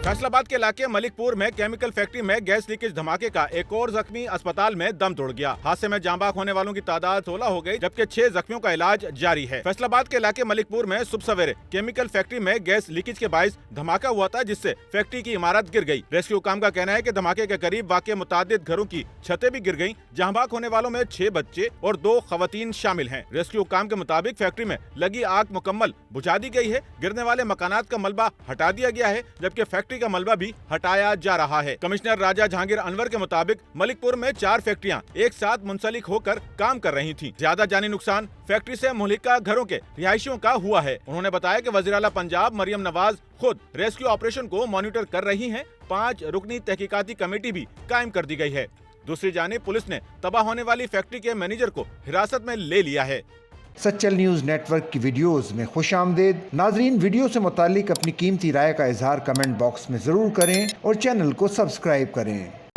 फैसलाबाद के इलाके मलिकपुर में केमिकल फैक्ट्री में गैस लीकेज धमाके का एक और जख्मी अस्पताल में दम तोड़ गया। हादसे में जान बाख होने वालों की तादाद 16 हो गई, जबकि 6 जख्मियों का इलाज जारी है। फैसलाबाद के इलाके मलिकपुर में सुबह सवेरे केमिकल फैक्ट्री में गैस लीकेज के बायस धमाका हुआ था, जिससे फैक्ट्री की इमारत गिर गई। रेस्क्यू हुकाम का कहना है कि धमाके के करीब वाक़ मुतादिद घरों की छतें भी गिर गयी। जहाँ बाख होने वालों में 6 बच्चे और 2 खवातीन शामिल हैं। रेस्क्यू हुकाम के मुताबिक फैक्ट्री में लगी आग मुकम्मल बुझा दी गई है। गिरने वाले मकानात का मलबा हटा दिया गया है, जबकि फैक्ट्री का मलबा भी हटाया जा रहा है। कमिश्नर राजा जहांगीर अनवर के मुताबिक मलिकपुर में 4 फैक्ट्रियां एक साथ मुंसलिक होकर काम कर रही थीं। ज्यादा जानी नुकसान फैक्ट्री से मुहलिका घरों के रिहायशियों का हुआ है। उन्होंने बताया कि वज़ीर आला पंजाब मरियम नवाज खुद रेस्क्यू ऑपरेशन को मॉनिटर कर रही हैं। 5 रुकनी तहकीकाती कमेटी भी कायम कर दी गई है। दूसरी जानिब पुलिस ने तबाह होने वाली फैक्ट्री के मैनेजर को हिरासत में ले लिया है। सच्चल न्यूज़ नेटवर्क की वीडियोस में खुशामदीद। नाजरीन, वीडियो से मुतालिक अपनी कीमती राय का इजहार कमेंट बॉक्स में ज़रूर करें और चैनल को सब्सक्राइब करें।